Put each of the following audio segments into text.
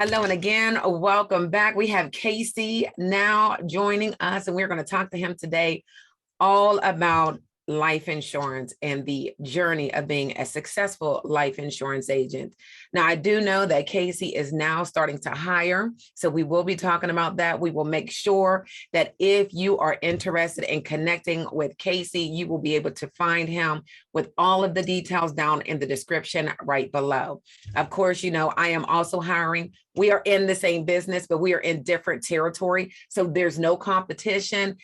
Hello, and again, welcome back. We have Casey now joining us, and we're going to talk to him today all about life insurance and the journey of being a successful life insurance agent. Now, I do know that Casey is now starting to hire, so we will be talking about that. We will make sure that if you are interested in connecting with Casey, you will be able to find him with all of the details down in the description right below. Of course, you know, I am also hiring. We are in the same business, but we are in different territory, so there's no competition.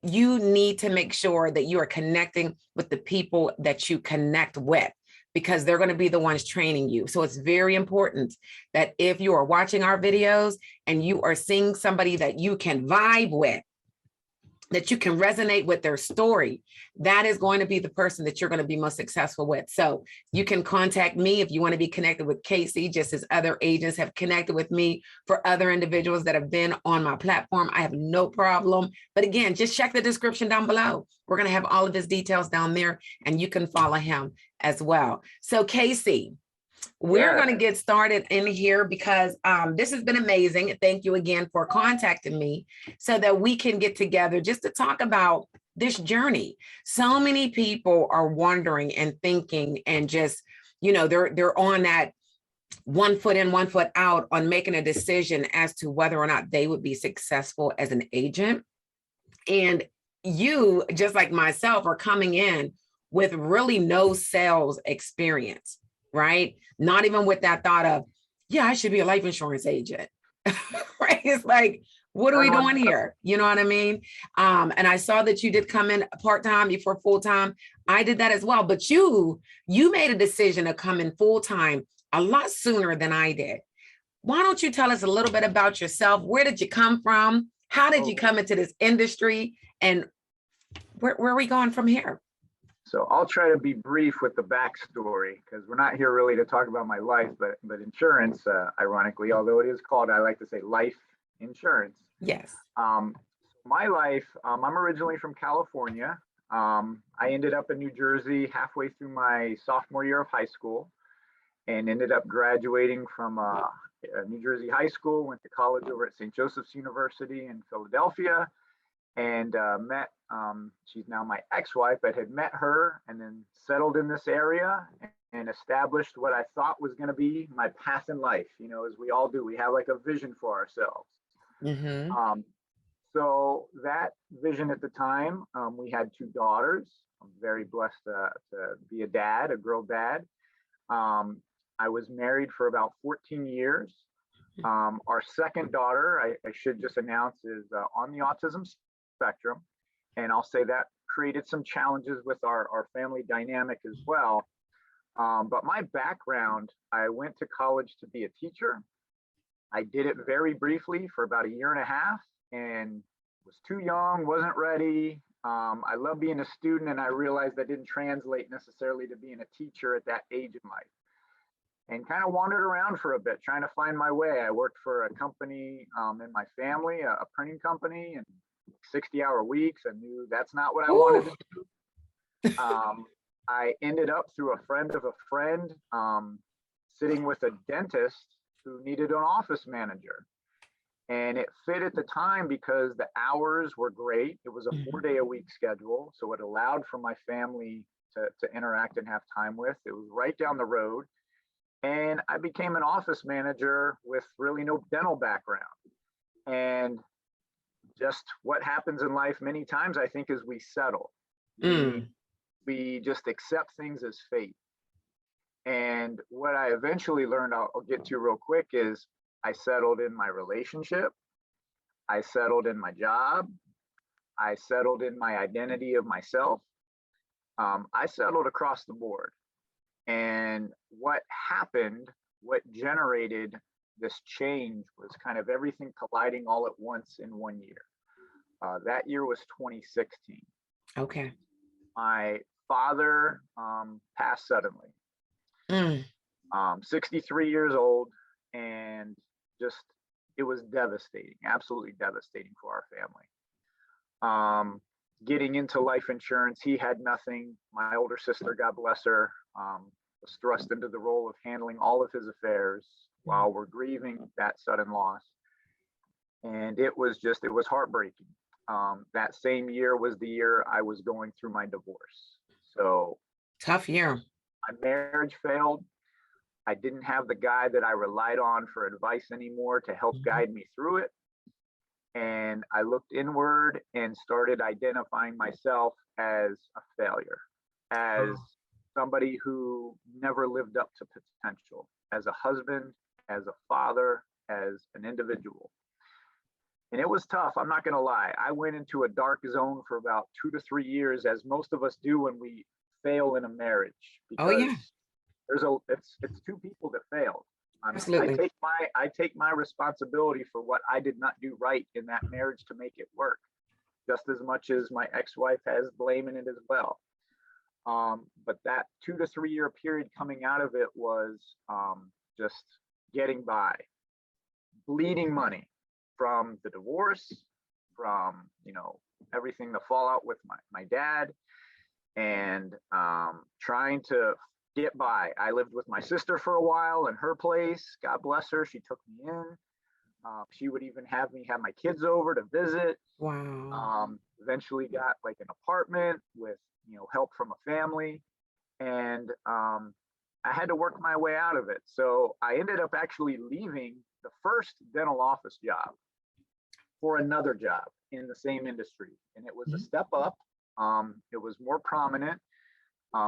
You need to make sure that you are connecting with the people that you connect with, because they're going to be the ones training you. So it's very important that if you are watching our videos and you are seeing somebody that you can vibe with, that you can resonate with their story, that is going to be the person that you're going to be most successful with. So you can contact me if you want to be connected with Casey, just as other agents have connected with me for other individuals that have been on my platform. I have no problem. But again, just check the description down below. We're going to have all of his details down there, and you can follow him as well. So Casey, we're going to get started in here because this has been amazing. Thank you again for contacting me so that we can get together just to talk about this journey. So many people are wondering and thinking and just, you know, they're on that 1 foot in, 1 foot out on making a decision as to whether or not they would be successful as an agent. And you, just like myself, are coming in with really no sales experience, right? Not even with that thought of, yeah, I should be a life insurance agent, right? It's like, what are we doing here? You know what I mean? And I saw that you did come in part-time before full-time. I did that as well, but you made a decision to come in full-time a lot sooner than I did. Why don't you tell us a little bit about yourself? Where did you come from? How did you come into this industry? And where are we going from here? So I'll try to be brief with the backstory, because we're not here really to talk about my life, but insurance, ironically, although it is called, I like to say, life insurance. Yes. My life, I'm originally from California. I ended up in New Jersey halfway through my sophomore year of high school, and ended up graduating from New Jersey high school, went to college over at St. Joseph's University in Philadelphia, and met, she's now my ex-wife, but had met her and then settled in this area and established what I thought was going to be my path in life. You know, as we all do, we have like a vision for ourselves. So that vision at the time, we had 2 daughters. I'm very blessed to be a dad, a girl dad. I was married for about 14 years. Our second daughter, I should just announce, is on the autism spectrum. And I'll say that created some challenges with our family dynamic as well. But my background, I went to college to be a teacher. I did it very briefly for about 1.5 years and was too young, wasn't ready. I love being a student, and I realized that didn't translate necessarily to being a teacher at that age in life. And kind of wandered around for a bit, trying to find my way. I worked for a company in my family, a printing company, and 60-hour weeks. I knew that's not what I wanted to do. I ended up through a friend of a friend sitting with a dentist who needed an office manager. And it fit at the time because the hours were great. It was a 4-day-a-week schedule, so it allowed for my family to interact and have time with. It was right down the road. And I became an office manager with really no dental background. And just what happens in life many times, I think, is we settle. We just accept things as fate. And what I eventually learned, I'll get to real quick, is I settled in my relationship. I settled in my job. I settled in my identity of myself. I settled across the board. And what happened, what generated this change, was kind of everything colliding all at once in 1 year. That year was 2016. Okay. My father passed suddenly. 63 years old, and just, it was devastating, absolutely devastating for our family. Getting into life insurance, he had nothing. My older sister, God bless her, was thrust into the role of handling all of his affairs. while we're grieving that sudden loss. And it was heartbreaking. That same year was the year I was going through my divorce. So tough year. My marriage failed. I didn't have the guy that I relied on for advice anymore to help guide me through it. And I looked inward and started identifying myself as a failure, as somebody who never lived up to potential, as a husband, as a father, as an individual. And it was tough. I'm not going to lie. I went into a dark zone for about 2 to 3 years, as most of us do when we fail in a marriage. Because it's two people that failed. Absolutely. I take my responsibility for what I did not do right in that marriage to make it work, just as much as my ex-wife has blame in it as well. But that 2 to 3 year period coming out of it was just getting by, bleeding money from the divorce, from everything, the fallout with my dad, and trying to get by. I lived with my sister for a while in her place. God bless her. She took me in. She would even have me have my kids over to visit. Wow. Eventually got like an apartment with help from a family, and I had to work my way out of it. So I ended up actually leaving the first dental office job for another job in the same industry, and it was a step up. It was more prominent.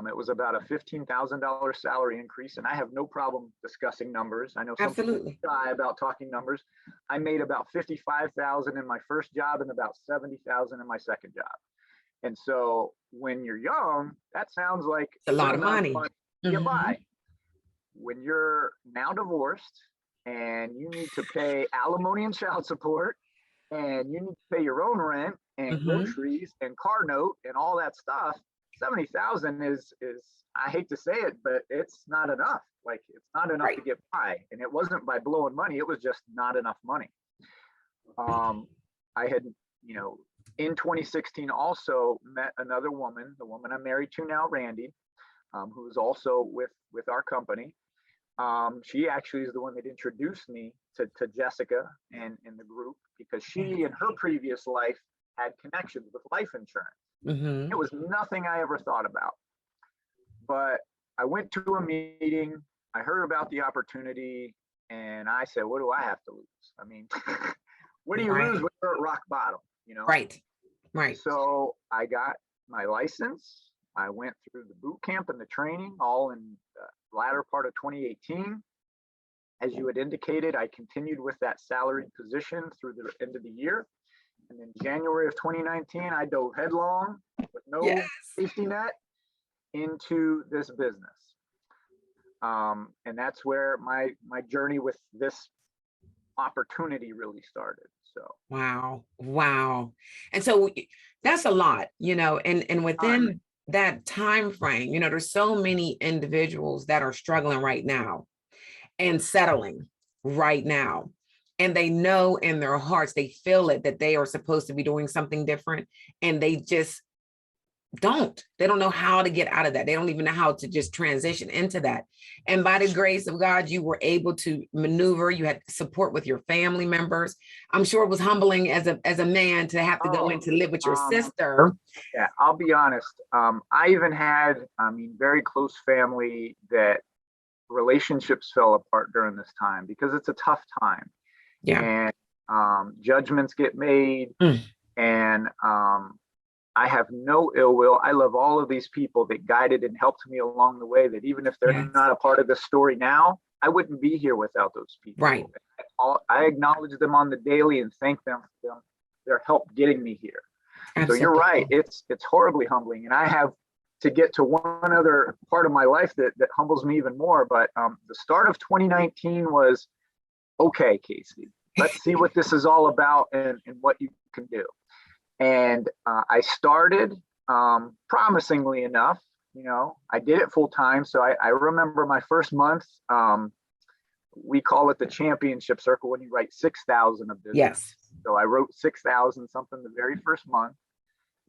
It was about a $15,000 salary increase, and I have no problem discussing numbers. I know some people shy about talking numbers. I made about $55,000 in my first job and about $70,000 in my second job. And so when you're young, that sounds like a lot of money to get by. When you're now divorced and you need to pay alimony and child support, and you need to pay your own rent and groceries and car note and all that stuff, 70,000 is I hate to say it, but it's not enough. Like, it's not enough to get by. And it wasn't by blowing money, it was just not enough money. I had, in 2016 also met another woman, the woman I'm married to now, Randy, who's also with our company. She actually is the one that introduced me to Jessica and the group, because she in her previous life had connections with life insurance. It was nothing I ever thought about. But I went to a meeting, I heard about the opportunity, and I said, what do I have to lose? I mean, what do you lose when you're at rock bottom, Right. So I got my license. I went through the boot camp and the training all in the latter part of 2018. As you had indicated, I continued with that salaried position through the end of the year. And in January of 2019, I dove headlong with no safety net into this business. And that's where my journey with this opportunity really started. So wow. And so that's a lot, and within that time frame, there's so many individuals that are struggling right now and settling right now. And they know in their hearts, they feel it, that they are supposed to be doing something different, and they just they don't know how to get out of that. They don't even know how to just transition into that. And by the grace of God, you were able to maneuver. You had support with your family members. I'm sure it was humbling as a man to have to go in to live with your sister. Yeah, I'll be honest. I even had, very close family that relationships fell apart during this time, because it's a tough time. Yeah. And judgments get made, and I have no ill will. I love all of these people that guided and helped me along the way, that even if they're not a part of the story now, I wouldn't be here without those people. Right. I acknowledge them on the daily and thank them for their help getting me here. Absolutely. So you're right. It's horribly humbling. And I have to get to one other part of my life that humbles me even more. But the start of 2019 was, okay, Casey, let's see what this is all about and what you can do. And I started, promisingly enough, I did it full time. So I remember my first month, we call it the championship circle when you write 6,000 of business. Yes. So I wrote 6,000 something the very first month.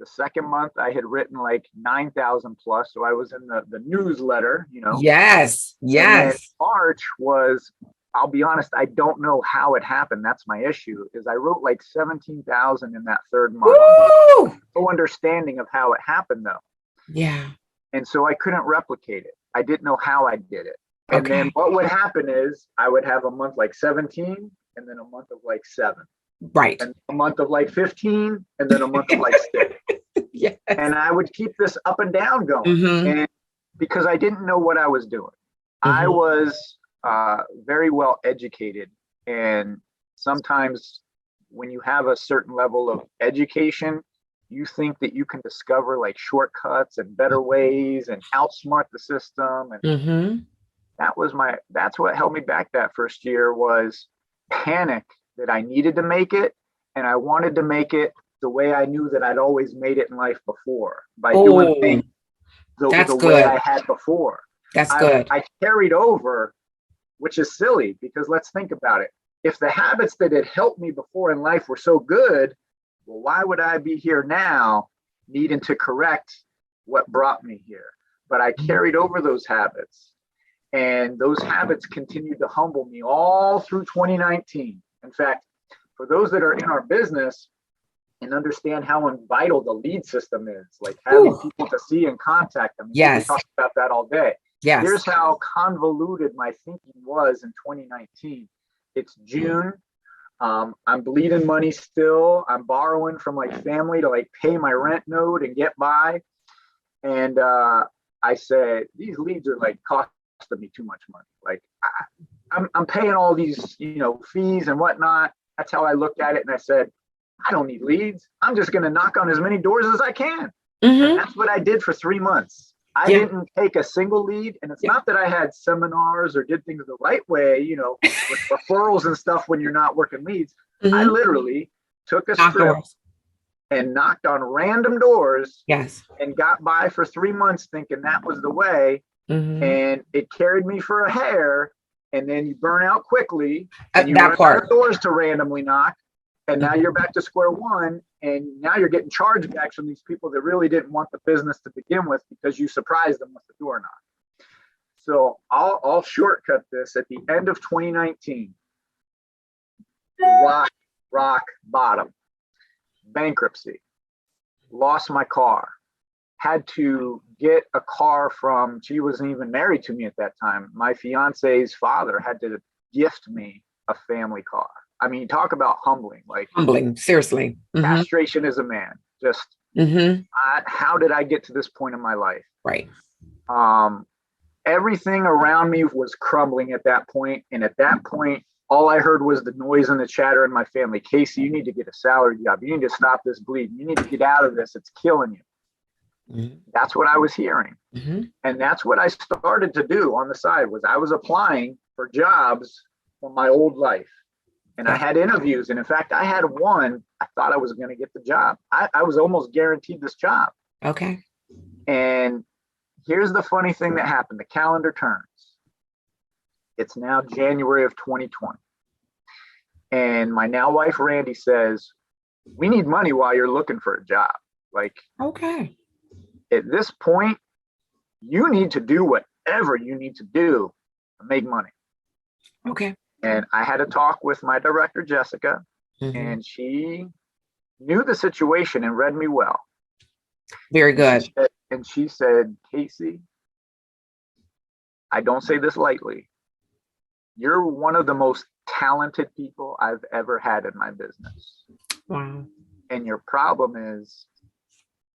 The second month I had written like 9,000 plus. So I was in the newsletter, Yes. And then March was I'll be honest, I don't know how it happened. That's my issue, is I wrote like 17,000 in that third month. Woo! No understanding of how it happened though. Yeah. And so I couldn't replicate it. I didn't know how I did it. And Okay. then what would happen is I would have a month like 17 and then a month of like 7. Right. And a month of like 15 and then a month of like 6. Yes. And I would keep this up and down going. Mm-hmm. And because I didn't know what I was doing. I Mm-hmm. was very well educated. And sometimes when you have a certain level of education, you think that you can discover like shortcuts and better ways and outsmart the system. And Mm-hmm. that's what held me back that first year, was panic that I needed to make it. And I wanted to make it the way I knew that I'd always made it in life before, by doing things the way I had before. That's good. I carried over, which is silly, because let's think about it. If the habits that had helped me before in life were so good, well, why would I be here now needing to correct what brought me here? But I carried over those habits, and those habits continued to humble me all through 2019. In fact, for those that are in our business and understand how vital the lead system is, like having people to see and contact them. Yes. We talk about that all day. Yes. Here's how convoluted my thinking was in 2019. It's June. I'm bleeding money still. I'm borrowing from like family to like pay my rent note and get by. And I said, these leads are like costing me too much money. Like I'm paying all these, fees and whatnot. That's how I looked at it. And I said, I don't need leads. I'm just going to knock on as many doors as I can. Mm-hmm. And that's what I did for 3 months. I didn't take a single lead. And it's not that I had seminars or did things the right way, with referrals and stuff when you're not working leads. Mm-hmm. I literally took a script and knocked on random doors. Yes. And got by for 3 months thinking that was the way. Mm-hmm. And it carried me for a hair. And then you burn out quickly. And you run out of doors to randomly knock. And now you're back to square one. And now you're getting chargebacks from these people that really didn't want the business to begin with because you surprised them with the door knock. So I'll shortcut this. At the end of 2019, rock bottom, bankruptcy, lost my car, had to get a car from, she wasn't even married to me at that time. My fiance's father had to gift me a family car. I mean, talk about humbling, seriously. Mm-hmm. Castration as a man, just how did I get to this point in my life? Right. Everything around me was crumbling at that point. And at that point, all I heard was the noise and the chatter in my family. Casey, you need to get a salary job. You need to stop this bleeding. You need to get out of this. It's killing you. Mm-hmm. That's what I was hearing. Mm-hmm. And that's what I started to do on the side, was I was applying for jobs from my old life. And I had interviews. And in fact, I had one, I thought I was going to get the job. I was almost guaranteed this job. Okay. And here's the funny thing that happened. The calendar turns. It's now January of 2020. And my now wife, Randy, says, we need money while you're looking for a job. Like, okay. At this point, you need to do whatever you need to do to make money. Okay. And I had a talk with my director, Jessica, and she knew the situation and read me well. Very good. And she said, Casey, I don't say this lightly. You're one of the most talented people I've ever had in my business. Wow. And your problem is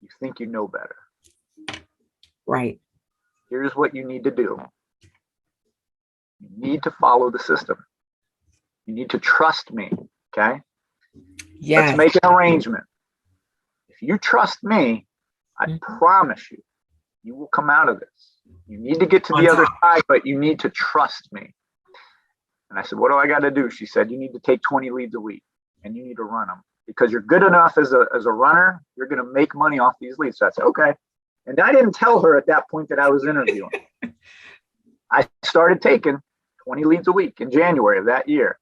you think you know better. Right. Here's what you need to do. You need to follow the system. You need to trust me, okay? Yes. Let's make an arrangement. If you trust me, I promise you, you will come out of this. You need to get to the other side, but you need to trust me. And I said, what do I got to do? She said, you need to take 20 leads a week and you need to run them because you're good enough as a runner. You're going to make money off these leads. So I said, okay. And I didn't tell her at that point that I was interviewing. I started taking 20 leads a week in January of that year.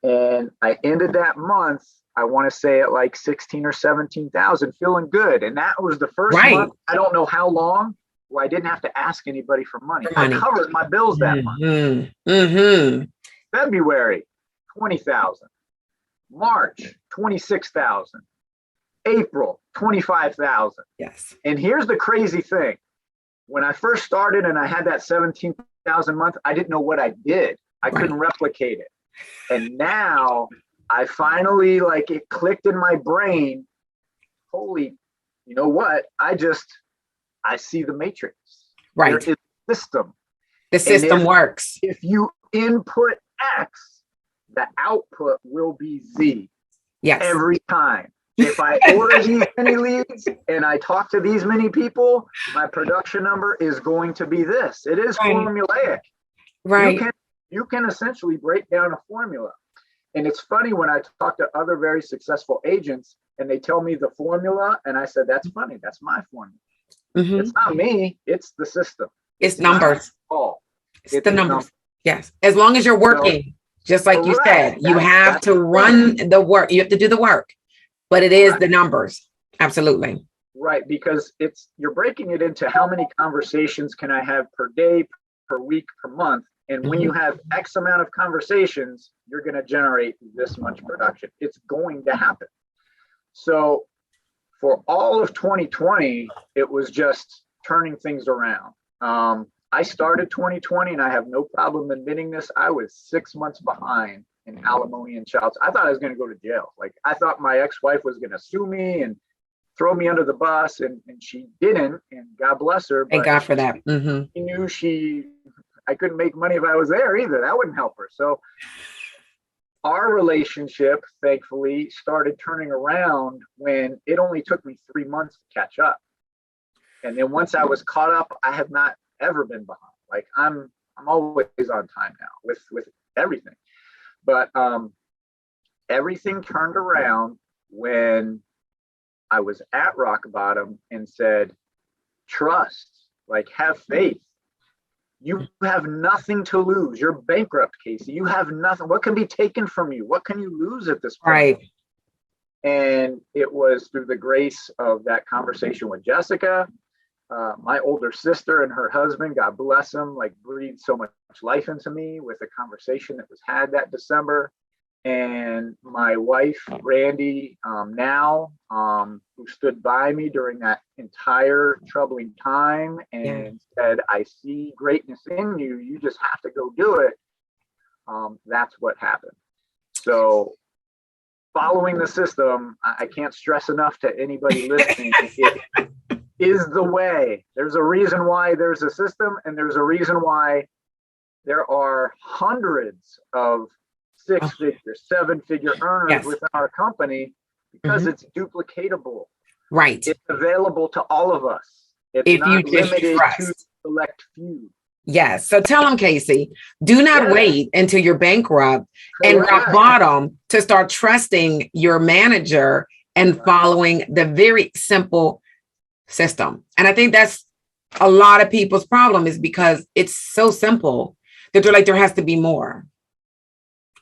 And I ended that month, I want to say at like 16 or 17,000, feeling good. And that was the first month, I don't know how long, where I didn't have to ask anybody for money. I covered my bills that month. Mm-hmm. February, 20,000. March, 26,000. April, 25,000. Yes. And here's the crazy thing. When I first started and I had that 17,000 a month, I didn't know what I did. I couldn't replicate it. And now I finally, like, it clicked in my brain. Holy, you know what? I see the matrix. Right. There is a system. The system works. If you input X, the output will be Z. Yes. Every time. If I order these many leads and I talk to these many people, my production number is going to be this. It is formulaic. Right. You can essentially break down a formula. And it's funny when I talk to other very successful agents and they tell me the formula, and I said, that's funny. That's my formula. It's not me. It's the system. It's numbers. It's the numbers. Yes. As long as you're working, just like you said, you have to run the work. You have to do the work. But it is the numbers. Absolutely. Right. Because you're breaking it into how many conversations can I have per day, per week, per month. And when you have X amount of conversations, you're going to generate this much production. It's going to happen. So for all of 2020, it was just turning things around. I started 2020 and I have no problem admitting this. I was 6 months behind in alimony and child. I thought I was going to go to jail. Like, I thought my ex-wife was going to sue me and throw me under the bus, and she didn't. And God bless her. Thank God for that. She knew I couldn't make money if I was there either. That wouldn't help her. So our relationship, thankfully, started turning around when it only took me 3 months to catch up. And then once I was caught up, I have not ever been behind. Like, I'm always on time now with everything. But everything turned around when I was at rock bottom and said, trust, like, have faith. You have nothing to lose. You're bankrupt, Casey. You have nothing. What can be taken from you? What can you lose at this point? Right. And it was through the grace of that conversation with Jessica, my older sister and her husband, God bless them, like, breathed so much life into me with a conversation that was had that December. And my wife, Randy, who stood by me during that entire troubling time and said, I see greatness in you. You just have to go do it. That's what happened. So following the system, I can't stress enough to anybody listening, it is the way. There's a reason why there's a system, and there's a reason why there are hundreds of 6-figure, 7-figure earners within our company, because it's duplicatable. Right. It's available to all of us. It's if not you just limited trust. to select few. Yes. So tell them, Casey, do not wait until you're bankrupt and rock bottom to start trusting your manager and following the very simple system. And I think that's a lot of people's problem, is because it's so simple that they're like, there has to be more.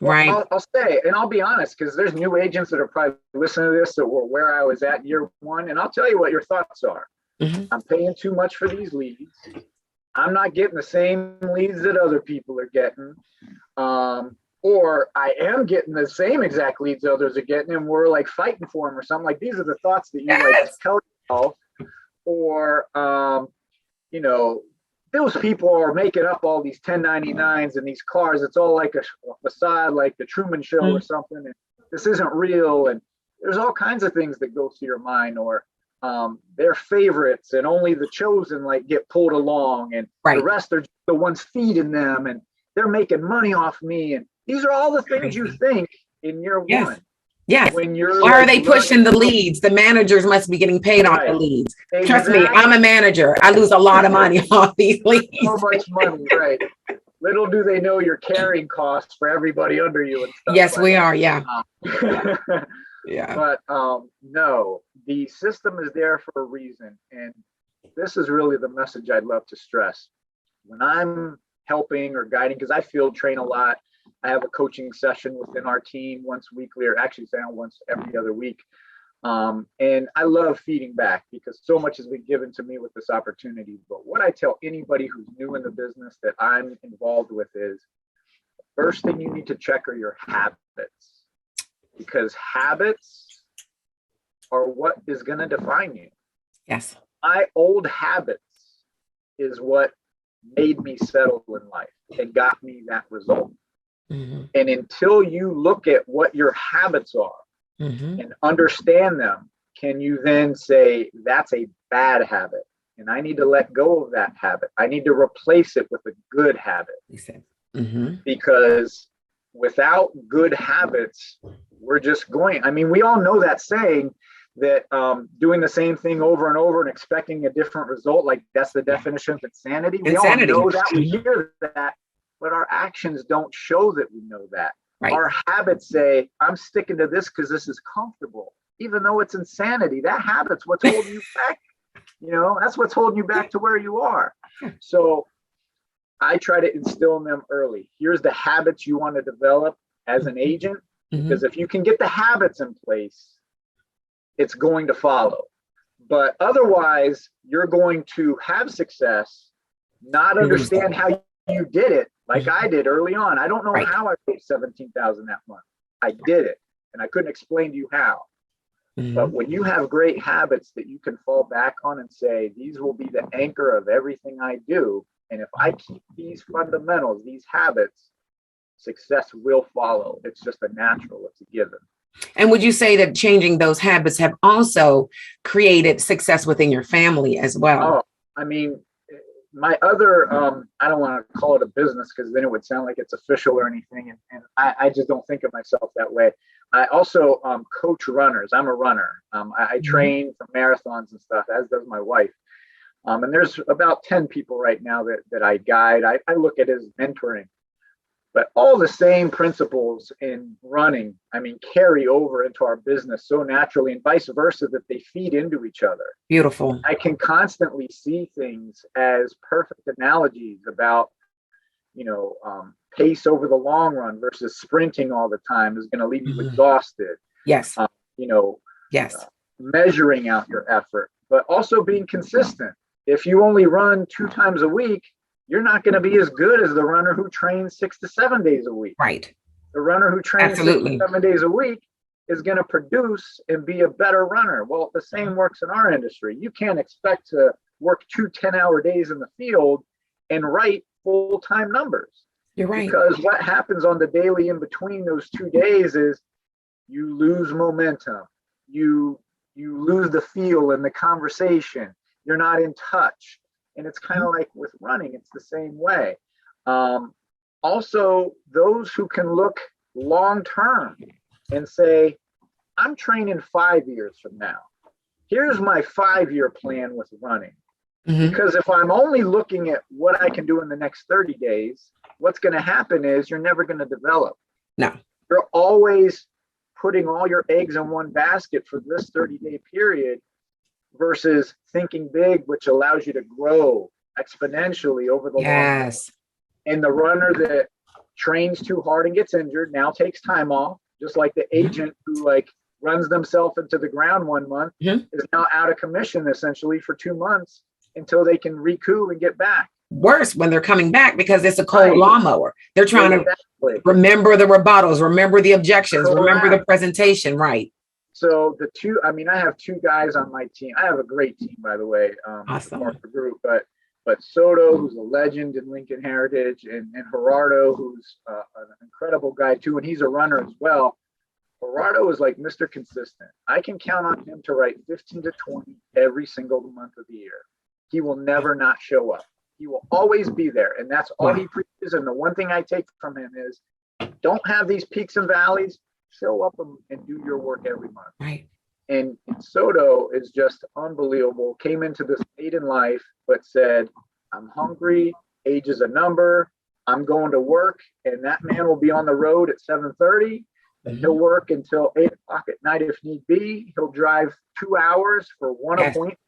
Well, right. I'll say, and I'll be honest, because there's new agents that are probably listening to this that were where I was at year one. And I'll tell you what your thoughts are. I'm paying too much for these leads. I'm not getting the same leads that other people are getting. Or I am getting the same exact leads others are getting, and we're like fighting for them or something. Like, these are the thoughts that you like tell yourself. Or, you know, those people are making up all these 1099s and these cars. It's all like a facade, like the Truman Show or something. And this isn't real. And there's all kinds of things that go through your mind. Or they're favorites and only the chosen like get pulled along, and the rest are just the ones feeding them, and they're making money off me. And these are all the things you think in year one. Yes. When you're Why are they pushing the leads? The managers must be getting paid off the leads. Trust me, I'm a manager. I lose a lot of money off these leads. So much money, right? Little do they know your carrying costs for everybody under you and stuff. Yes, we are. Yeah. But no, the system is there for a reason. And this is really the message I'd love to stress. When I'm helping or guiding, because I field train a lot, I have a coaching session within our team once weekly, or actually once every other week. And I love feeding back because so much has been given to me with this opportunity. But what I tell anybody who's new in the business that I'm involved with is, first thing you need to check are your habits, because habits are what is going to define you. Yes. My old habits is what made me settle in life and got me that result. Mm-hmm. And until you look at what your habits are Mm-hmm. and understand them, can you then say, that's a bad habit and I need to let go of that habit. I need to replace it with a good habit. Mm-hmm. Because without good habits, we're just going, I mean, we all know that saying that doing the same thing over and over and expecting a different result, like that's the definition of insanity. We all know that, we hear that, but our actions don't show that we know that. Right. Our habits say, I'm sticking to this because this is comfortable, even though it's insanity. That habit's what's holding you back. You know, that's what's holding you back to where you are. So I try to instill in them early. Here's the habits you want to develop as an agent, because if you can get the habits in place, it's going to follow. But otherwise, you're going to have success, not understand how you did it, like I did early on. I don't know how I paid $17,000 that month. I did it, and I couldn't explain to you how. But when you have great habits that you can fall back on and say, these will be the anchor of everything I do, and if I keep these fundamentals, these habits, success will follow. It's just a natural, it's a given. And would you say that changing those habits have also created success within your family as well? Oh, I mean, my other, I don't want to call it a business because then it would sound like it's official or anything. And I just don't think of myself that way. I also coach runners. I'm a runner. I train for marathons and stuff, as does my wife. And there's about 10 people right now that I guide. I look at it as mentoring. But all the same principles in running, I mean, carry over into our business so naturally, and vice versa, that they feed into each other. Beautiful. I can constantly see things as perfect analogies about, you know, pace over the long run versus sprinting all the time is going to leave you exhausted. Yes. You know, measuring out your effort, but also being consistent. If you only run 2 times a week, you're not going to be as good as the runner who trains 6 to 7 days a week. Right. The runner who trains 6 to 7 days a week is going to produce and be a better runner. Well, the same works in our industry. You can't expect to work 2 10-hour days in the field and write full-time numbers. You're right. Because what happens on the daily in between those 2 days is you lose momentum. You lose the feel in the conversation. You're not in touch. And it's kind of like with running, it's the same way. Also, those who can look long-term and say, I'm training 5 years from now. Here's my 5-year plan with running. Because if I'm only looking at what I can do in the next 30 days, what's going to happen is you're never going to develop. No. You're always putting all your eggs in one basket for this 30-day period versus thinking big, which allows you to grow exponentially over the long run. And the runner that trains too hard and gets injured now takes time off, just like the agent who like runs themselves into the ground 1 month is now out of commission essentially for 2 months until they can recoup and get back. Worse when they're coming back because it's a cold lawnmower. They're trying to remember the rebuttals, remember the objections, remember the presentation, right? So I mean, I have 2 guys on my team. I have a great team, by the way. Awesome. Group, but Soto, who's a legend in Lincoln Heritage, and Gerardo, who's an incredible guy too, and he's a runner as well. Gerardo is like Mr. Consistent. I can count on him to write 15 to 20 every single month of the year. He will never not show up. He will always be there, and that's all he preaches. And the one thing I take from him is, don't have these peaks and valleys. Show up and do your work every month. Right. And Soto is just unbelievable. Came into this late in life, but said, I'm hungry. Age is a number. I'm going to work. And that man will be on the road at 7:30. And he'll work until 8 o'clock at night if need be. He'll drive 2 hours for one appointment.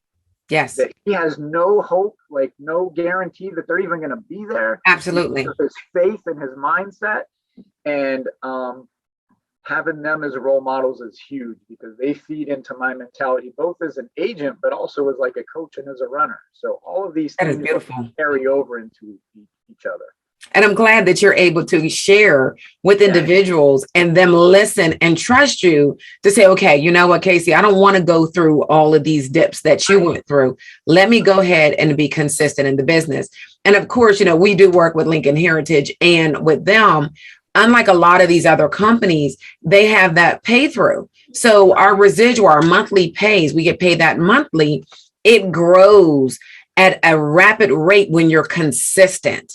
Yes. That he has no hope, like no guarantee that they're even going to be there. Absolutely. His faith and his mindset. And having them as role models is huge because they feed into my mentality, both as an agent, but also as like a coach and as a runner. So all of these things carry over into each other. And I'm glad that you're able to share with individuals and them listen and trust you to say, okay, you know what, Casey, I don't want to go through all of these dips that you went through. Let me go ahead and be consistent in the business. And of course, you know, we do work with Lincoln Heritage, and with them, unlike a lot of these other companies, they have that pay through. So our residual, our monthly pays, we get paid that monthly. It grows at a rapid rate when you're consistent.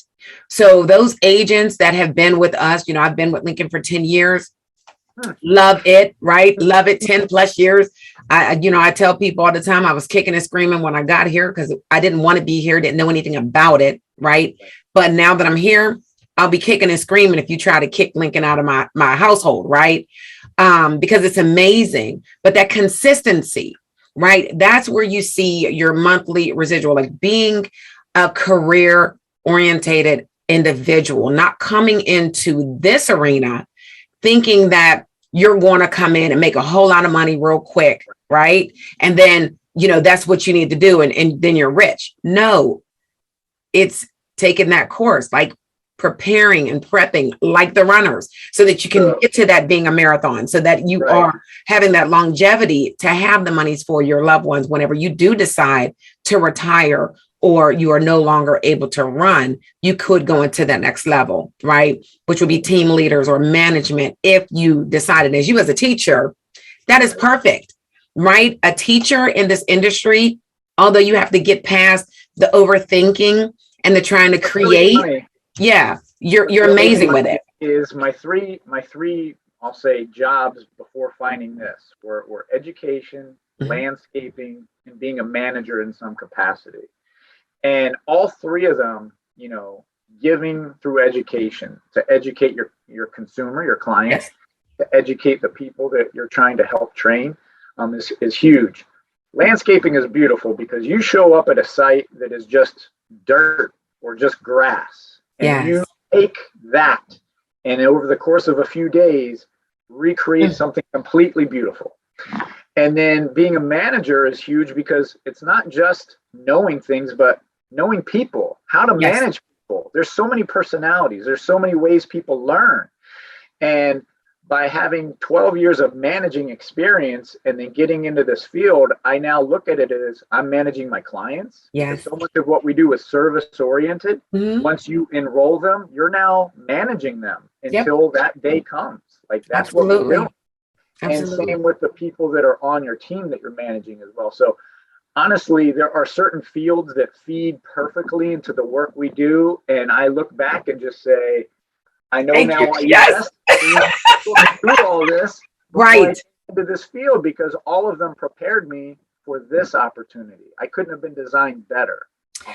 So those agents that have been with us, you know, I've been with Lincoln for 10 years, love it, right? Love it, 10 plus years. I tell people all the time, I was kicking and screaming when I got here because I didn't want to be here, didn't know anything about it, right? But now that I'm here, I'll be kicking and screaming if you try to kick Lincoln out of my household, right? Because it's amazing. But that consistency, right? That's where you see your monthly residual, like being a career orientated individual, not coming into this arena thinking that you're going to come in and make a whole lot of money real quick, right? And then, you know, that's what you need to do. And then you're rich. No, it's taking that course, like preparing and prepping like the runners so that you can get to that being a marathon, so that you are having that longevity to have the monies for your loved ones whenever you do decide to retire or you are no longer able to run. You could go into that next level, right? Which would be team leaders or management. If you decided, as you as a teacher, that is perfect, right? A teacher in this industry, although you have to get past the overthinking and the trying to create, yeah, you're amazing with it. Is my three, I'll say, jobs before finding this were education, landscaping, and being a manager in some capacity. And all three of them, you know, giving through education to educate your consumer, your client, to educate the people that you're trying to help train, is huge. Landscaping is beautiful because you show up at a site that is just dirt or just grass, and you take that and over the course of a few days recreate something completely beautiful. And then being a manager is huge because it's not just knowing things, but knowing people, how to manage people. There's so many personalities. There's so many ways people learn. And by having 12 years of managing experience and then getting into this field, I now look at it as I'm managing my clients. Yes. So much of what we do is service oriented. Once you enroll them, you're now managing them until that day comes. Like that's what we're doing. And same with the people that are on your team that you're managing as well. So honestly, there are certain fields that feed perfectly into the work we do. And I look back and just say, I know now why you through all this into this field, because all of them prepared me for this opportunity. I couldn't have been designed better,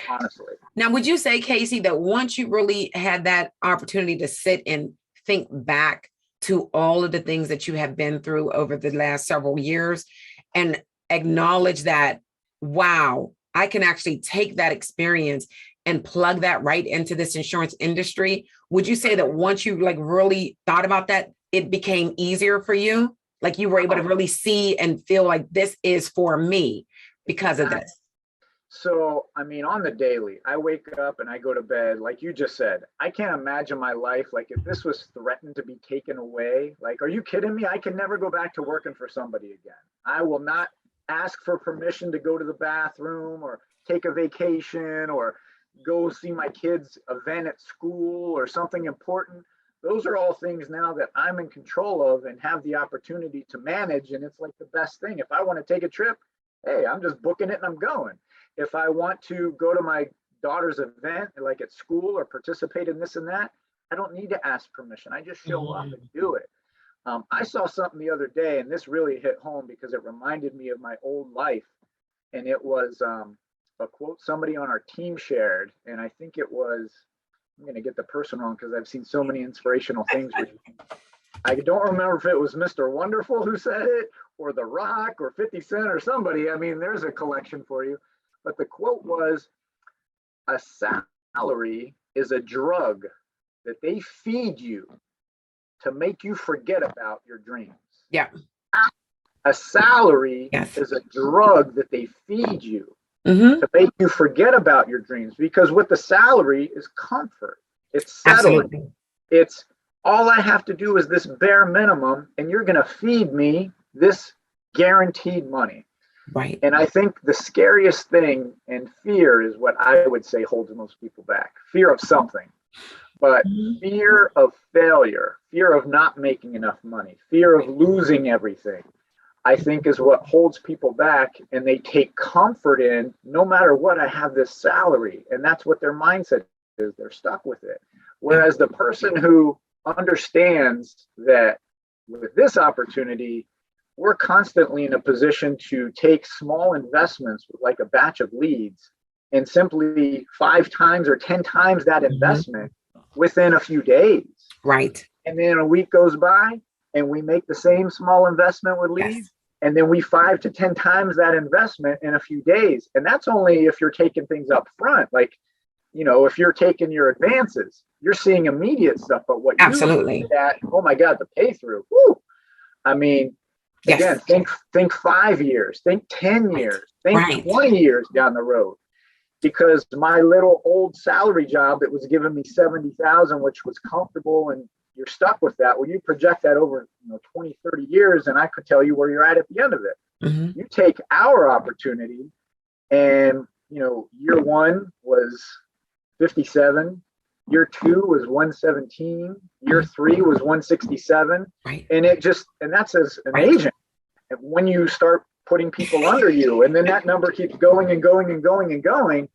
honestly. Now, would you say, Casey, that once you really had that opportunity to sit and think back to all of the things that you have been through over the last several years and acknowledge that, wow, I can actually take that experience and plug that right into this insurance industry? Would you say that once you like really thought about that, it became easier for you? Like you were able to really see and feel like this is for me because of this? So, I mean, on the daily, I wake up and I go to bed, like you just said. I can't imagine my life, like if this was threatened to be taken away, like, are you kidding me? I can never go back to working for somebody again. I will not ask for permission to go to the bathroom or take a vacation or go see my kids' event at school or something important. Those are all things now that I'm in control of and have the opportunity to manage. And it's like the best thing. If I want to take a trip, hey, I'm just booking it and I'm going. If I want to go to my daughter's event, like at school, or participate in this and that, I don't need to ask permission. I just show up and do it. I saw something the other day, and this really hit home because it reminded me of my old life. And it was a quote somebody on our team shared. And I think it was, I'm going to get the person wrong because I've seen so many inspirational things. I don't remember if it was Mr. Wonderful who said it, or The Rock, or 50 Cent, or somebody. I mean, there's a collection for you. But the quote was, a salary is a drug that they feed you to make you forget about your dreams. Yeah. A salary is a drug that they feed you to make you forget about your dreams, because with the salary is comfort. It's settling. Absolutely. It's all I have to do is this bare minimum, and you're going to feed me this guaranteed money. Right. And I think the scariest thing, and fear is what I would say holds most people back. Fear of something, but fear of failure, fear of not making enough money, fear of losing everything, I think is what holds people back. And they take comfort in, no matter what, I have this salary. And that's what their mindset is. They're stuck with it. Whereas the person who understands that with this opportunity, we're constantly in a position to take small investments with like a batch of leads and simply 5 times or 10 times that investment within a few days. Right. And then a week goes by and we make the same small investment with leads. Yes. And then we 5 to 10 times that investment in a few days. And that's only if you're taking things up front. Like, you know, if you're taking your advances, you're seeing immediate stuff. But what absolutely, you look at, oh my God, the pay through. Woo! I mean, again, think 5 years, think 10 years, think 20 years down the road. Because my little old salary job that was giving me 70,000, which was comfortable, and you're stuck with that. Well, you project that over 20, 30 years, and I could tell you where you're at the end of it. You take our opportunity, and year 1 was 57, year 2 was 117, year 3 was 167, and that's as an agent. And when you start putting people under you, and then that number keeps going and going and going and going.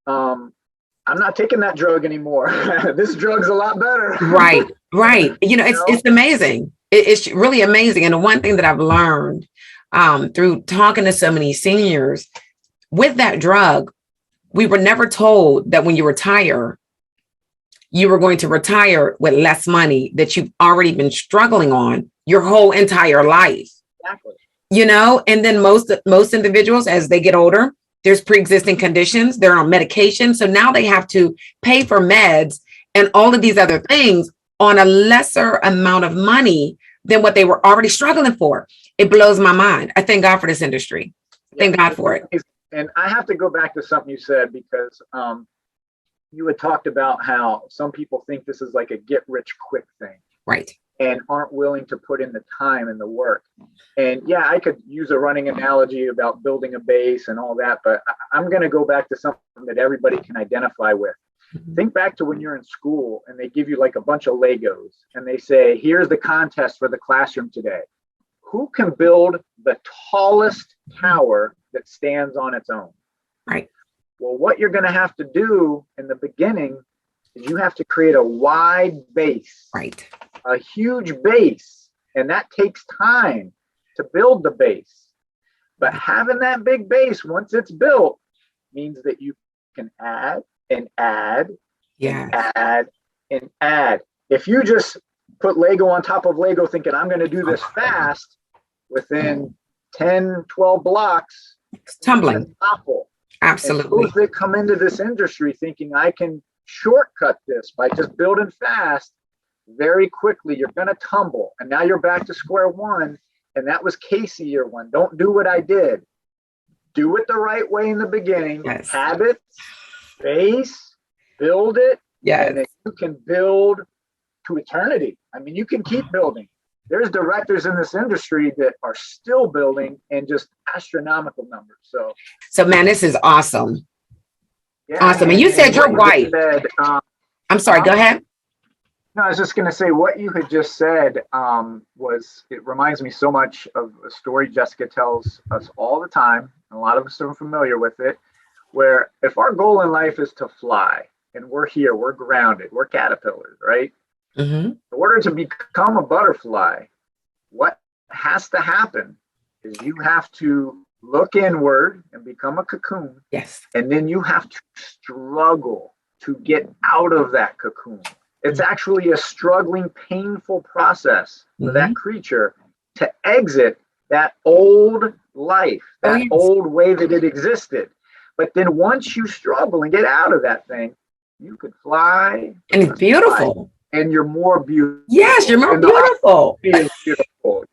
I'm not taking that drug anymore. This drug's a lot better. Right. It's amazing. It's really amazing. And the one thing that I've learned through talking to so many seniors, with that drug, we were never told that when you retire, you were going to retire with less money that you've already been struggling on your whole entire life. Exactly. And then most individuals, as they get older, there's pre-existing conditions, they're on medication. So now they have to pay for meds and all of these other things on a lesser amount of money than what they were already struggling for. It blows my mind. I thank God for this industry. Thank God for it. And I have to go back to something you said, because you had talked about how some people think this is like a get rich quick thing. Right. And aren't willing to put in the time and the work. And yeah, I could use a running analogy about building a base and all that, but I'm going to go back to something that everybody can identify with. Think back to when you're in school and they give you like a bunch of Legos and they say, here's the contest for the classroom today. Who can build the tallest tower that stands on its own? Right. Well, what you're going to have to do in the beginning is you have to create a wide base. Right. A huge base, and that takes time to build the base. But having that big base, once it's built, means that you can add and add and add and add. If you just put Lego on top of Lego thinking I'm going to do this fast, within 10, 12 blocks, it's tumbling. Topple. Absolutely. And those that come into this industry thinking I can shortcut this by just building fast, very quickly you're going to tumble, and now you're back to square one. And that was Casey year 1. Don't do what I did. Do it the right way in the beginning. Habits, base, build it. And then you can build to eternity. I mean, you can keep building. There's directors in this industry that are still building and just astronomical numbers. So man, this is awesome. Awesome. And you said you're white. I'm sorry, go ahead. No, I was just going to say what you had just said it reminds me so much of a story Jessica tells us all the time. And a lot of us are familiar with it, where if our goal in life is to fly and we're here, we're grounded, we're caterpillars, right? In order to become a butterfly, what has to happen is you have to look inward and become a cocoon. Yes. And then you have to struggle to get out of that cocoon. It's actually a struggling, painful process for that creature to exit that old life, that old way that it existed. But then once you struggle and get out of that thing, you could fly. And it's beautiful. And you're more beautiful. Yes, you're more beautiful. Beautiful.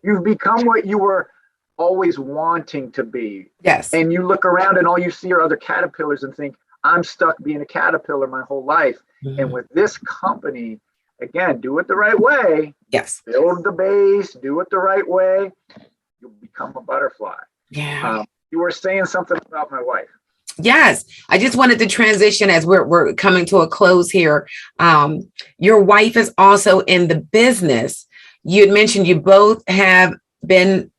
You've become what you were always wanting to be. Yes. And you look around and all you see are other caterpillars and think, I'm stuck being a caterpillar my whole life. And with this company, again, do it the right way. Yes. Build the base, do it the right way. You'll become a butterfly. Yeah. You were saying something about my wife. Yes, I just wanted to transition as we're coming to a close here. Your wife is also in the business. You had mentioned you both have been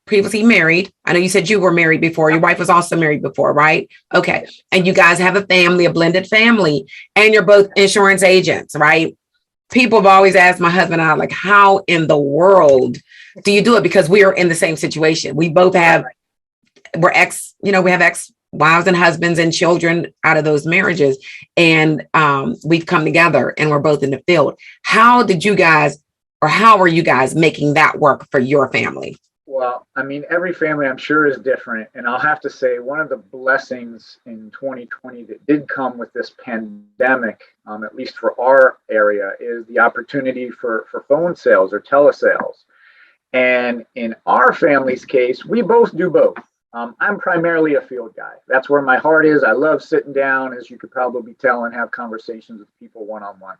previously married. I know you said you were married before. Your wife was also married before, right? Okay. And you guys have a family, a blended family, and you're both insurance agents, right? People have always asked my husband and I, like, how in the world do you do it? Because we are in the same situation. We both have, we have ex-wives and husbands and children out of those marriages. And we've come together and we're both in the field. How did you guys, or how are you guys making that work for your family? Well, I mean, every family I'm sure is different. And I'll have to say one of the blessings in 2020 that did come with this pandemic, at least for our area, is the opportunity for phone sales or telesales. And in our family's case, we both do both. I'm primarily a field guy. That's where my heart is. I love sitting down, as you could probably tell, and have conversations with people one-on-one.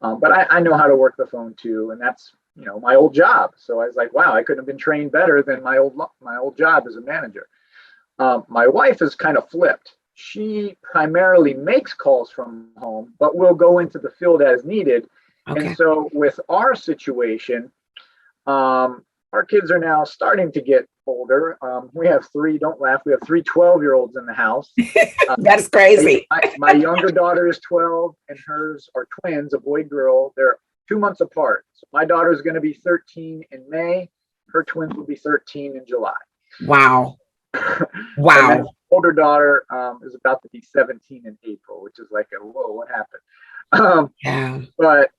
But I know how to work the phone too, and that's my old job. So I was like, wow, I couldn't have been trained better than my old job as a manager. My wife is kind of flipped. She primarily makes calls from home, but will go into the field as needed. Okay. And so with our situation, our kids are now starting to get older. We have three, don't laugh, we have three 12-year-olds in the house. That's crazy. My younger daughter is 12 and hers are twins, a boy, girl. They're 2 months apart. So my daughter is going to be 13 in May. Her twins will be 13 in July. Wow. Wow. And then older daughter is about to be 17 in April, which is like, whoa, what happened? Yeah. But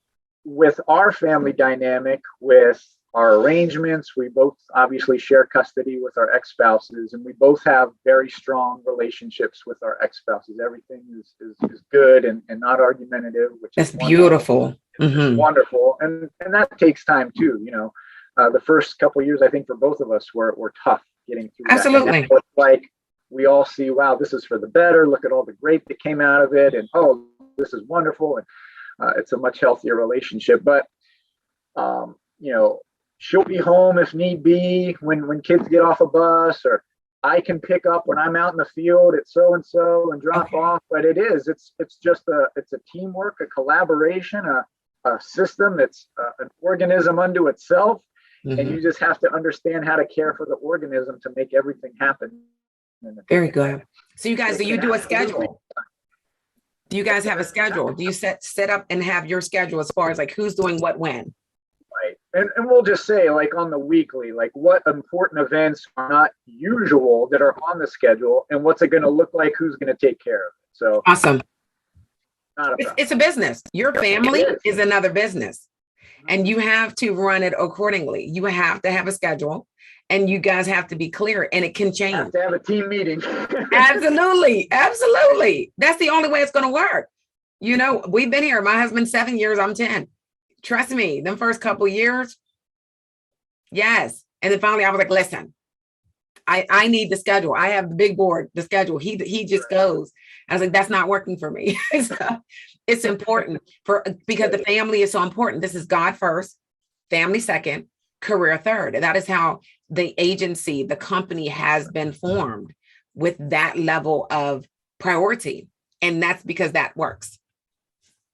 with our family dynamic, with our arrangements, we both obviously share custody with our ex-spouses, and we both have very strong relationships with our ex-spouses. Everything is good and not argumentative, which is beautiful. Mm-hmm. Wonderful. And that takes time too. The first couple of years, I think for both of us were tough getting through. Absolutely. That. It's like we all see, wow, this is for the better. Look at all the great that came out of it. And, oh, this is wonderful. And it's a much healthier relationship. But, she'll be home if need be when kids get off a bus, or I can pick up when I'm out in the field at so-and-so and drop off. But it's just it's a teamwork, a collaboration, a system. It's an organism unto itself. Mm-hmm. And you just have to understand how to care for the organism to make everything happen. Very good. So you guys, do you do a schedule? Do you guys have a schedule? Do you set up and have your schedule as far as like who's doing what when? Right. And we'll just say, like, on the weekly, like, what important events are not usual that are on the schedule, and what's it going to look like? Who's going to take care of it? So awesome. It's a business. Your family is another business, and you have to run it accordingly. You have to have a schedule, and you guys have to be clear, and it can change. Have to have a team meeting. Absolutely. Absolutely. That's the only way it's going to work. We've been here. My husband's 7 years. I'm 10. Trust me, them first couple of years. Yes. And then finally I was like, listen, I need the schedule. I have the big board, the schedule. He just goes. I was like, that's not working for me. It's important because the family is so important. This is God first, family second, career third. And that is how the agency, the company has been formed, with that level of priority. And that's because that works.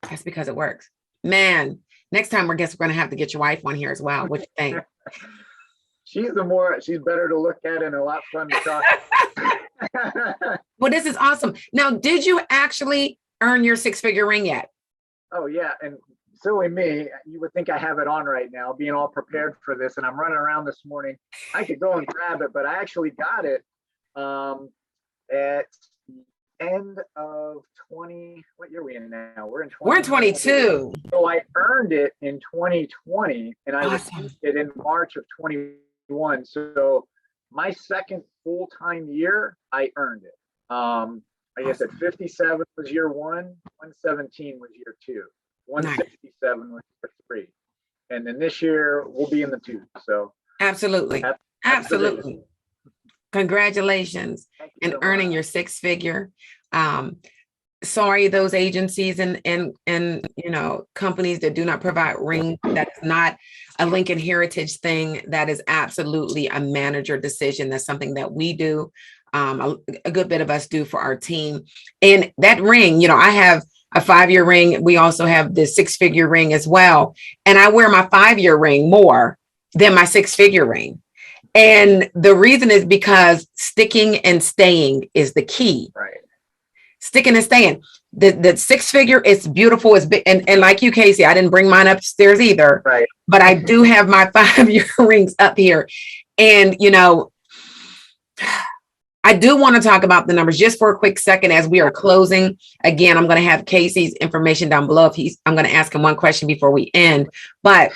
That's because it works. Man, next time we're going to have to get your wife on here as well. What do you think? She's better to look at and a lot fun to talk to. Well, this is awesome. Now, did you actually earn your six-figure ring yet? Oh, yeah. And silly me, you would think I have it on right now, being all prepared for this. And I'm running around this morning. I could go and grab it, but I actually got it at the end of 20. What year are we in now? We're in 22. So I earned it in 2020, and I received it in March of 21. So my second full-time year, I earned it. I guess at 57 was year one, 117 was year two, 167 was year three. And then this year we'll be in the two. So absolutely. Absolutely. Congratulations and earning your six-figure. Sorry, those agencies and you know, companies that do not provide ring. That's not a Lincoln Heritage thing. That is absolutely a manager decision. That's something that we do. A good bit of us do for our team. And that ring, you know, I have a 5-year ring. We also have the 6-figure ring as well. And I wear my 5-year ring more than my 6-figure ring. And the reason is because sticking and staying is the key. Right. Sticking and staying. The 6-figure, it's beautiful. It's big. And like you, Casey, I didn't bring mine upstairs either. Right. But I do have my 5-year rings up here. And, you know, I do want to talk about the numbers just for a quick second as we are closing. Again, I'm going to have Casey's information down below. I'm going to ask him one question before we end. But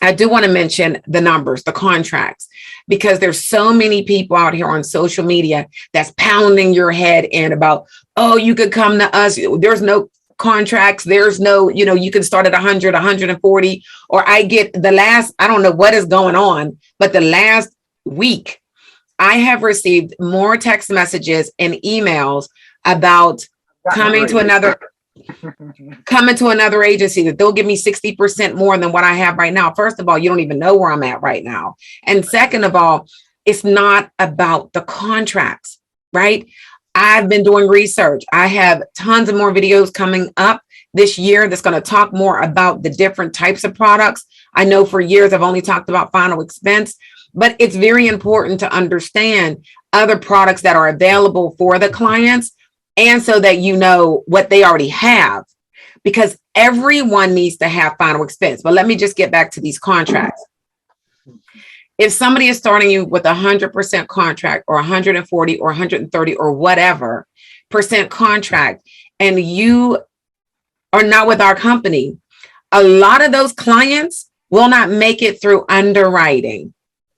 I do want to mention the numbers, the contracts, because there's so many people out here on social media that's pounding your head in about, oh, you could come to us. There's no contracts. There's no, you know, you can start at 100, 140, or I get the last, I don't know what is going on, but the last week, I have received more text messages and emails about coming to another agency that they'll give me 60% more than what I have right now. First of all, you don't even know where I'm at right now. And second of all, it's not about the contracts, right? I've been doing research. I have tons of more videos coming up this year that's going to talk more about the different types of products. I know for years I've only talked about final expense, but it's very important to understand other products that are available for the clients, and so that you know what they already have, because everyone needs to have final expense. But let me just get back to these contracts. If somebody is starting you with 100% contract or 140 or 130 or whatever % contract, and you are not with our company, a lot of those clients will not make it through underwriting.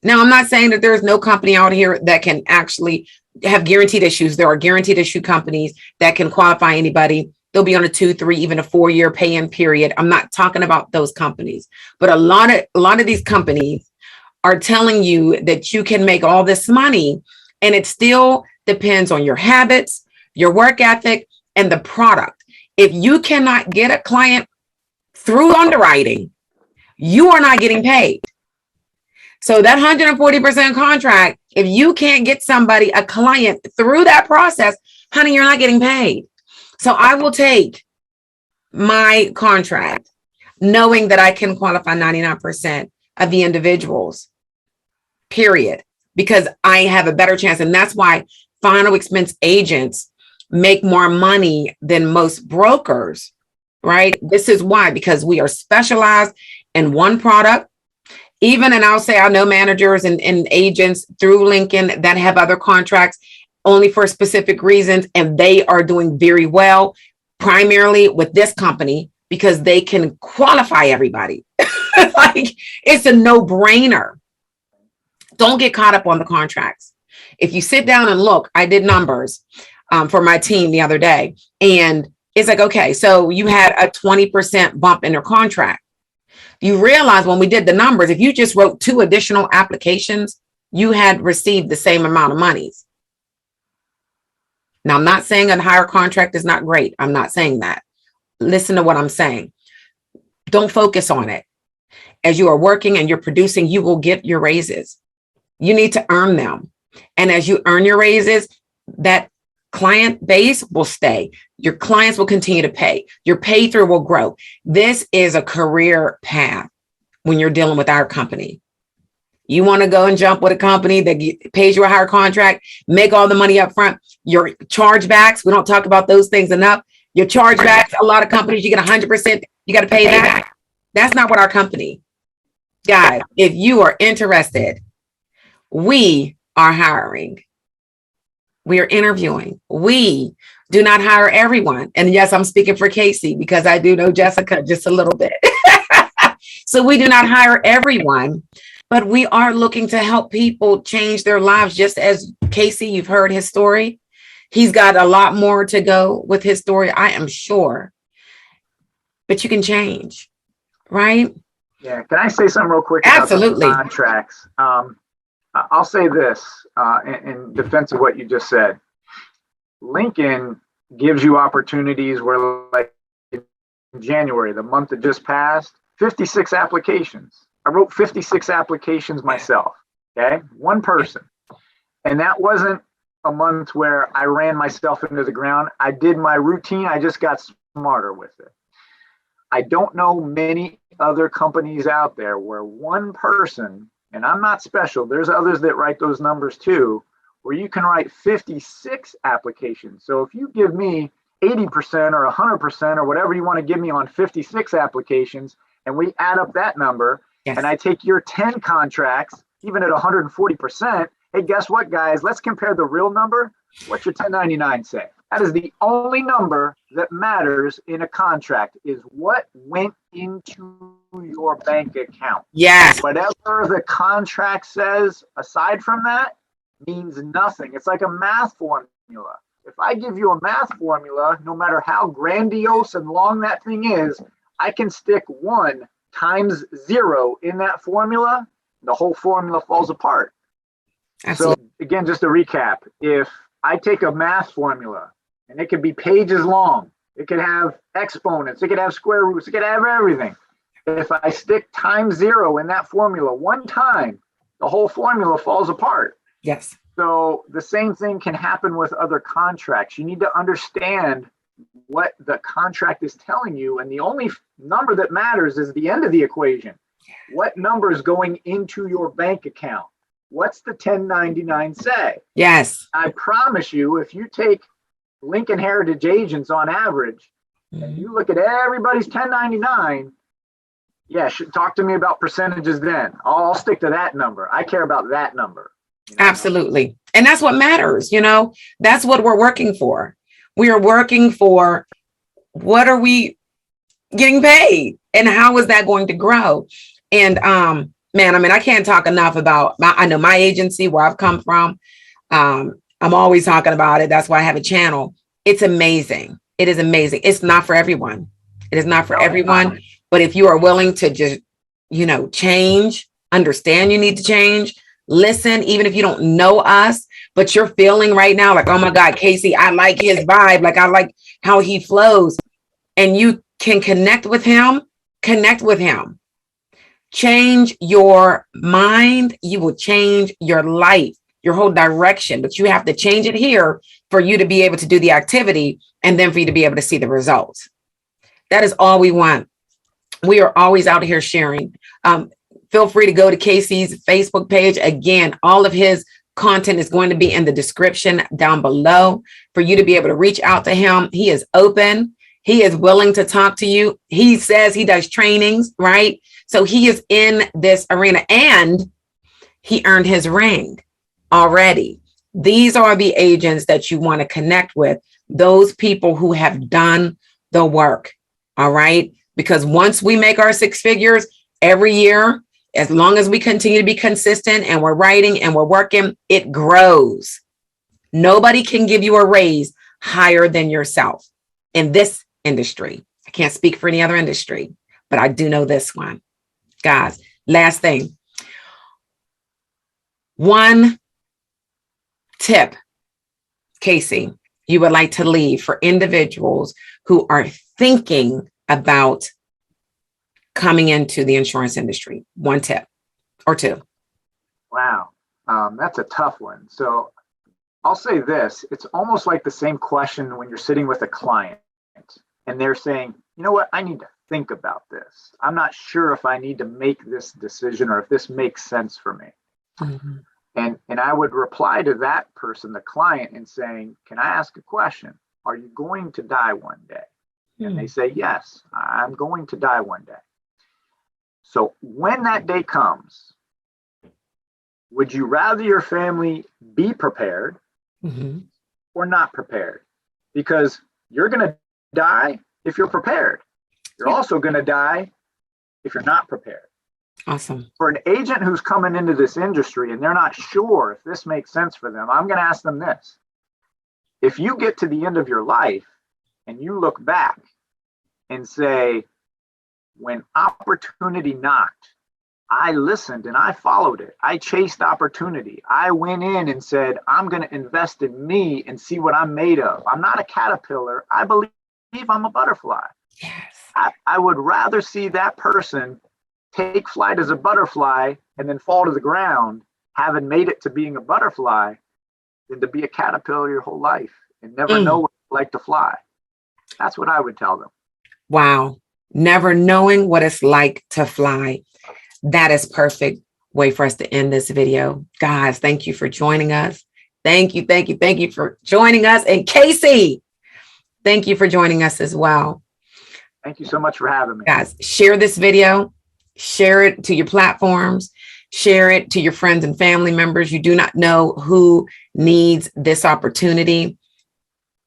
Now, I'm not saying that there's no company out here that can actually have guaranteed issues. There are guaranteed issue companies that can qualify anybody. They'll be on a 2, 3, even a 4-year pay-in period. I'm not talking about those companies, but a lot of these companies are telling you that you can make all this money, and it still depends on your habits, your work ethic, and the product. If you cannot get a client through underwriting, you are not getting paid. So that 140% contract, if you can't get somebody, a client through that process, honey, you're not getting paid. So I will take my contract knowing that I can qualify 99% of the individuals, period, because I have a better chance. And that's why final expense agents make more money than most brokers, right? This is why, because we are specialized in one product. Even, and I'll say I know managers and agents through Lincoln that have other contracts only for specific reasons, and they are doing very well, primarily with this company, because they can qualify everybody. Like, it's a no-brainer. Don't get caught up on the contracts. If you sit down and look, I did numbers for my team the other day, and it's like, okay, so you had a 20% bump in your contract. You realize when we did the numbers, if you just wrote 2 additional applications, you had received the same amount of monies. Now, I'm not saying a higher contract is not great. I'm not saying that. Listen to what I'm saying. Don't focus on it. As you are working and you're producing, you will get your raises. You need to earn them. And as you earn your raises, that client base will stay. Your clients will continue to pay. Your pay through will grow. This is a career path when you're dealing with our company. You want to go and jump with a company that pays you a higher contract, make all the money up front. Your chargebacks, we don't talk about those things enough. Your chargebacks, a lot of companies, you get 100%, you got to pay that. That's not what our company. Guys, if you are interested, we are hiring. We are interviewing. We do not hire everyone. And yes, I'm speaking for Casey because I do know Jessica just a little bit. So we do not hire everyone, but we are looking to help people change their lives. Just as Casey, you've heard his story. He's got a lot more to go with his story, I am sure. But you can change, right? Yeah. Can I say something real quick? Absolutely. About the contracts. I'll say this in defense of what you just said. Lincoln gives you opportunities where, like in January, the month that just passed, 56 applications. I wrote 56 applications myself, okay? One person. And that wasn't a month where I ran myself into the ground. I did my routine. I just got smarter with it. I don't know many other companies out there where one person, and I'm not special, there's others that write those numbers too, where you can write 56 applications. So if you give me 80% or 100% or whatever you want to give me on 56 applications, and we add up that number, Yes. and I take your 10 contracts, even at 140%, hey, guess what, guys? Let's compare the real number. What's your 1099 say? That is the only number that matters in a contract, is what went into your bank account. Yes. Whatever the contract says aside from that means nothing. It's like a math formula. If I give you a math formula, no matter how grandiose and long that thing is, I can stick 1 times 0 in that formula, the whole formula falls apart. Absolutely. So again, just to recap, if I take a math formula and it could be pages long, it could have exponents, it could have square roots, it could have everything. If I stick times 0 in that formula 1 time, the whole formula falls apart. Yes. So the same thing can happen with other contracts. You need to understand what the contract is telling you, and the only number that matters is the end of the equation. What number is going into your bank account? What's the 1099 say? Yes. I promise you, if you take Lincoln Heritage agents on average, and you look at everybody's 1099, yeah, talk to me about percentages then. I'll stick to that number. I care about that number. You know? Absolutely. And that's what matters. You know, that's what we're working for. We are working for, what are we getting paid and how is that going to grow? And man, I mean, I can't talk enough about I know my agency, where I've come from. I'm always talking about it. That's why I have a channel. It's amazing. It is amazing. It's not for everyone. It is not for everyone. But if you are willing to just, you know, change, understand you need to change, listen, even if you don't know us, but you're feeling right now like, oh my God, Casey, I like his vibe. Like, I like how he flows, and you can connect with him, change your mind. You will change your life, your whole direction, but you have to change it here for you to be able to do the activity and then for you to be able to see the results. That is all we want. We are always out here sharing. Feel free to go to Casey's Facebook page. Again, all of his content is going to be in the description down below for you to be able to reach out to him. He is open. He is willing to talk to you. He says he does trainings, right? So he is in this arena, and he earned his ring already. These are the agents that you want to connect with, those people who have done the work. All right. Because once we make our 6 figures every year, as long as we continue to be consistent and we're writing and we're working, it grows. Nobody can give you a raise higher than yourself in this industry. I can't speak for any other industry, but I do know this one. Guys, last thing. One tip, Casey, you would like to leave for individuals who are thinking about coming into the insurance industry? One tip or 2. Wow, that's a tough one. So I'll say this, it's almost like the same question when you're sitting with a client and they're saying, you know what, I need to think about this. I'm not sure if I need to make this decision or if this makes sense for me. Mm-hmm. And I would reply to that person, the client, and saying, can I ask a question? Are you going to die one day? And they say, yes, I'm going to die one day. So when that day comes, would you rather your family be prepared or not prepared? Because you're going to die if you're prepared. You're also going to die if you're not prepared. Awesome. For an agent who's coming into this industry and they're not sure if this makes sense for them, I'm going to ask them this. If you get to the end of your life and you look back and say, when opportunity knocked I listened and I followed it. I chased opportunity. I went in and said, I'm going to invest in me and see what I'm made of. I'm not a caterpillar. I believe I'm a butterfly. Yes. I would rather see that person take flight as a butterfly and then fall to the ground, having made it to being a butterfly, than to be a caterpillar your whole life and never know what it's like to fly. That's what I would tell them. Wow. Never knowing what it's like to fly. That is perfect way for us to end this video. Guys, thank you for joining us. Thank you for joining us. And Casey, thank you for joining us as well. Thank you so much for having me. Guys, share this video, share it to your platforms, share it to your friends and family members. You do not know who needs this opportunity.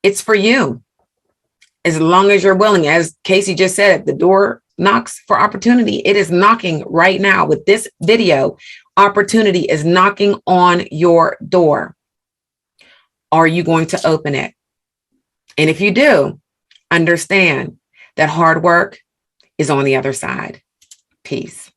It's for you. As long as you're willing, as Casey just said, the door knocks for opportunity. It is knocking right now with this video. Opportunity is knocking on your door. Are you going to open it? And if you do, understand that hard work is on the other side. Peace.